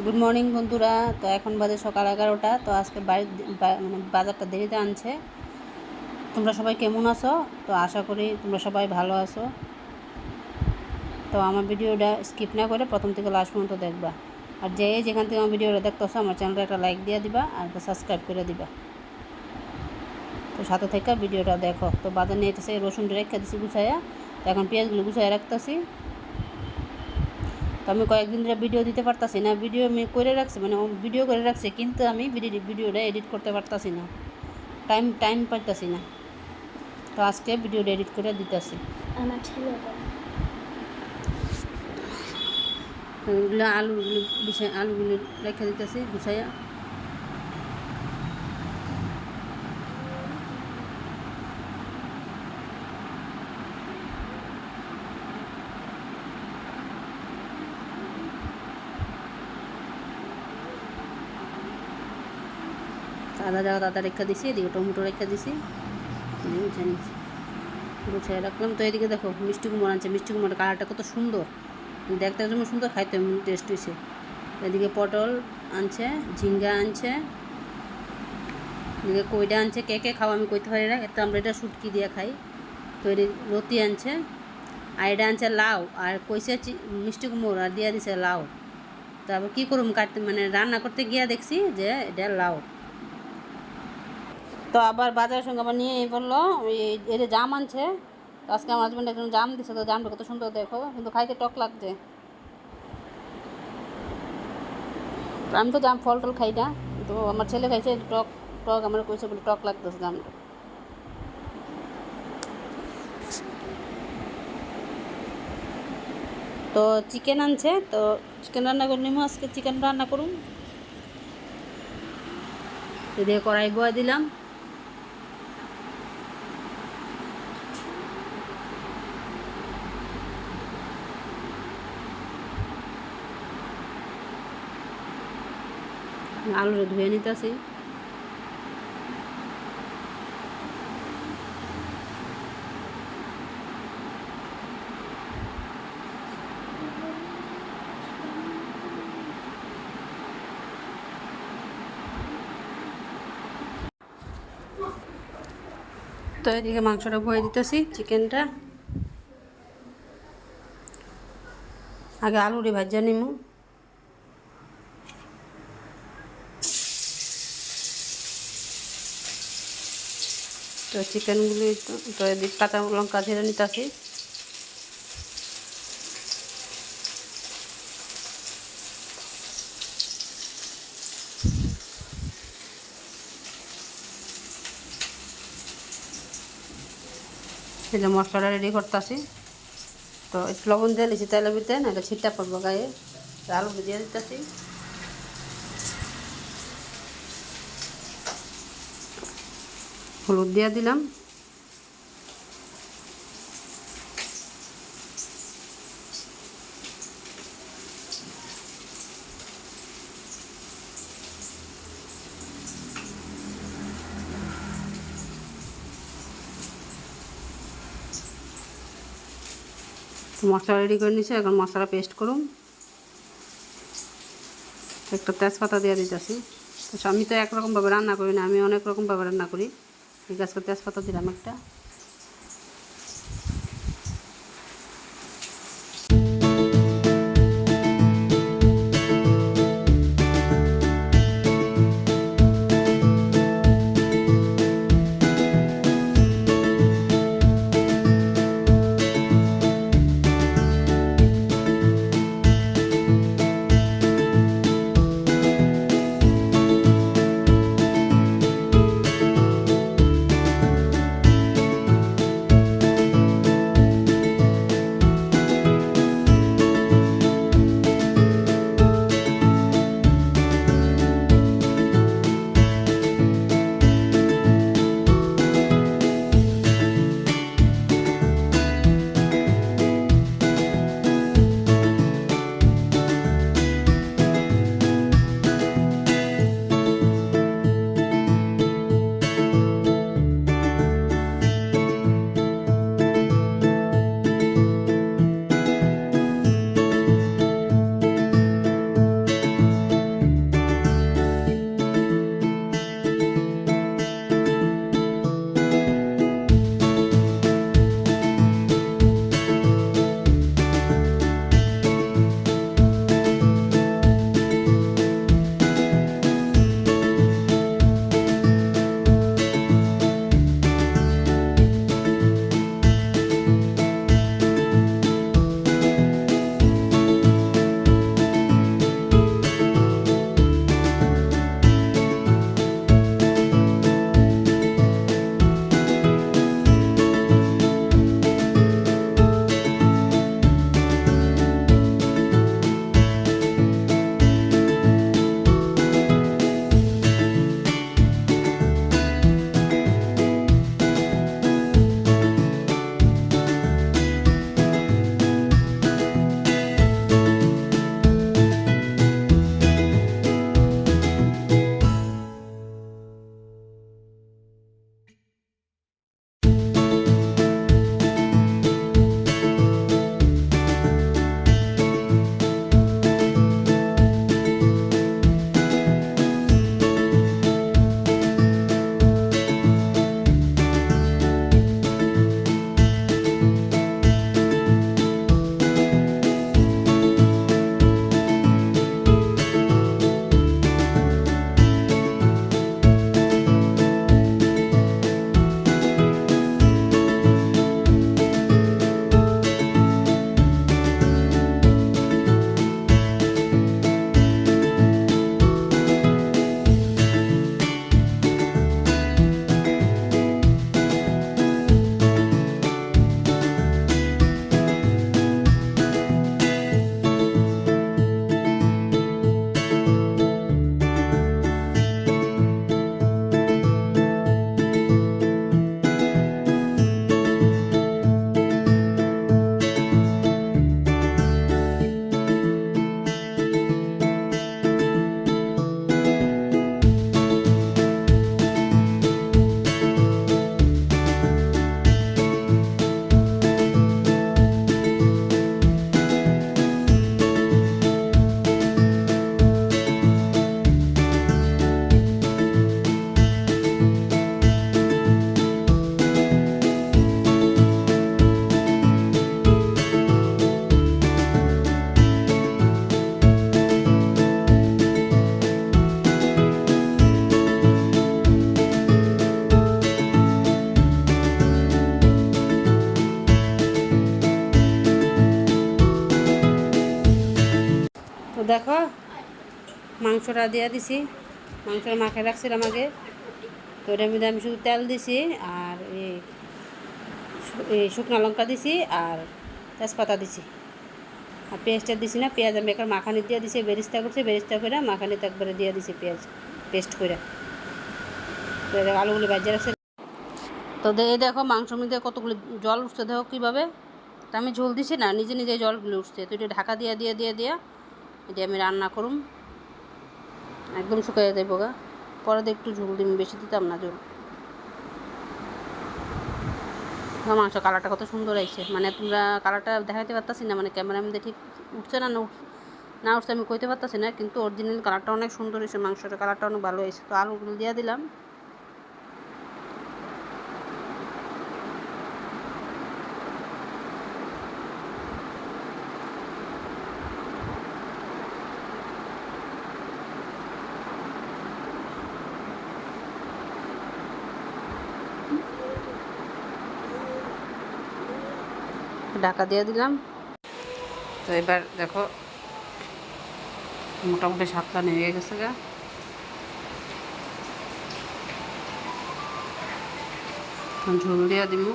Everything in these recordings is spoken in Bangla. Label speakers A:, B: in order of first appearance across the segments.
A: গুড মর্নিং বন্ধুরা। তো এখন বাজে সকাল 11টা। তো আজকে মানে বাজারটা দেরিতে আনছে। তোমরা সবাই কেমন আছো? তো আশা করি তোমরা সবাই ভালো আছো। তো আমার ভিডিওটা স্কিপ না করে প্রথম থেকে লাস্ট পর্যন্ত দেখবা। আর যেখান থেকে আমার ভিডিওটা দেখতেছো আমার চ্যানেলটা একটা লাইক দিয়ে দিবা আর একটা সাবস্ক্রাইব করে দিবা। তো সাথে থেকে ভিডিওটা দেখো। তো বাজার নিয়ে এসে রসুনটা রেখে দিছি গুছাইয়া। তো এখন পেঁয়াজগুলো গুছাইয়া রাখতেছি। তো আমি কয়েকদিন ধরে ভিডিও দিতে পারতাছি না। ভিডিও আমি করে রাখছি, মানে ভিডিও করে রাখছি, কিন্তু আমি ভিডিওটা এডিট করতে পারতাছি না। টাইম পাইতাছি না। তো আজকে ভিডিওটা এডিট করে দিতেছি।
B: আমার ছেলে
A: ওগুলো আলুগুলো রেখে দিতেছি গুছাইয়া। আদা জায়গা রেখে দিছি, এদিকে টমেটো রেখে দিছি, গুছিয়ে নিচ্ছি, গুছিয়ে রাখলাম। তো এদিকে দেখো মিষ্টি কুমড়ো আনছে। মিষ্টি কুমড়োর কালারটা কত সুন্দর, দেখতে যেমন সুন্দর, খাইতে এমন টেস্ট হয়েছে। এদিকে পটল আনছে, ঝিঙ্গা আনছে, এদিকে কইটা আনছে। কে খাও আমি কইতে পারি না, তো আমরা এটা শুটকি দিয়ে খাই। তো এদিকে লতি আনছে, আর এটা আনছে লাউ, আর কইছে মিষ্টি কুমড়ো, আর দিয়া দিছে লাউ। তারপর কী করুম কাটতে, মানে রান্না করতে গিয়া দেখছি যে এটা লাউ। তো আবার বাজারের সঙ্গে আবার নিয়ে বললো এই যে জাম আনছে। আজকে আমার হাজব্যান্ড একজন জাম দিছে। তো জামটা কত সুন্দর দেখো, কিন্তু খাইতে টক লাগছে। আমি তো জাম ফল টল খাই না, তো আমার ছেলে খাইছে টক টক, আমার কইছে বলে টক লাগতেছে জামটা। তো চিকেন আনছে, তো চিকেন রান্না করে নিমো আজকে। চিকেন রান্না করুন। এদিকে কড়াই বয়া দিলাম। আলুরে ধুয়ে নিতেছি। তো এদিকে মাংসটা বয়ে দিতেছি, চিকেনটা। আগে আলুরে ভাজা নিমু। তো চিকেনগুলি তো এদিকে কাঁচা লঙ্কা ঝেড়ে নিতেছি। এই যে মশলাটা রেডি করতেছি। তো একটু লবণ দিয়ে নিচ্ছি তেলের ভিতরে, না এটা ছিটা পড়বো গায়ে। আলু দিয়ে দিতেছি। হলুদ দিয়ে দিলাম। মশলা রেডি করে নিচ্ছি, এখন মশলা পেস্ট করুন। একটা তেজপাতা দিয়ে দিতেছি। আমি তো একরকমভাবে রান্না করি না, আমি অনেক রকমভাবে রান্না করি। ঠিক আছে, তেজপাতা দিলাম একটা। মাংসটা দিয়ে দিছি, মাংসটা মাখায় রাখছিলাম আগে। তো এটার মধ্যে আমি শুধু তেল দিছি আর এই শুকনো লঙ্কা দিছি আর তেজপাতা দিছি, আর পেঁয়াজটা দিছি না। পেঁয়াজ আমি একবার মাখানি দিয়ে দিছি, বেরিস্তা করছি, বেরিস্তা করে মাখানিতে একবারে দিয়ে দিছি পেঁয়াজ পেস্ট করে। তো আলুগুলো ভাজিয়ে রাখছি। তো এই দেখো মাংসর মধ্যে কতগুলো জল উঠছে, দেখো কীভাবে। তো আমি ঝোল দিছি না, নিজে নিজে জলগুলো উঠছে। তো এটা ঢাকা দিয়ে দিয়ে দিয়ে দিয়ে এটা আমি রান্না করুম, একদম শুকিয়ে যাইব গা। পরে দিয়ে একটু ঝোল দিম, বেশি দিতাম না ঝোল। মাংস কালারটা কত সুন্দর আইছে, মানে তোমরা কালারটা দেখাতে পারতাছি না, মানে ক্যামেরার মধ্যে ঠিক উঠছে না না উঠছে আমি কইতে পারতাছি না, কিন্তু অরিজিনাল কালারটা অনেক সুন্দর হয়েছে, মাংসটার কালারটা অনেক ভালো হয়েছে। তো আলুগুলো দিয়ে দিলাম। ঢাকা দিয়ে দিলাম। তো এবার দেখো মোটামুটি সাতটা নেমে গেছে গা। ঝোল দিয়ে দিব,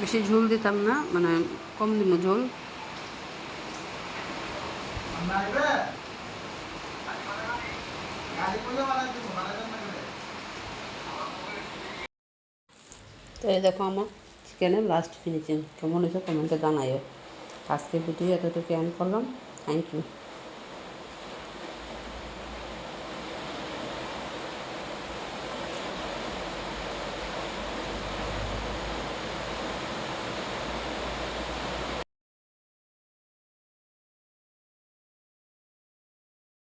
A: বেশি ঝোল দিতাম না, মানে কম দিব ঝোল। তো এই দেখো আমার চিকেনের লাস্ট ফিনিশিং কেমন হয়েছে কমেন্টে জানাইও। আজকের ভিডিও এতটুকু এন্ড করলাম। Thank you.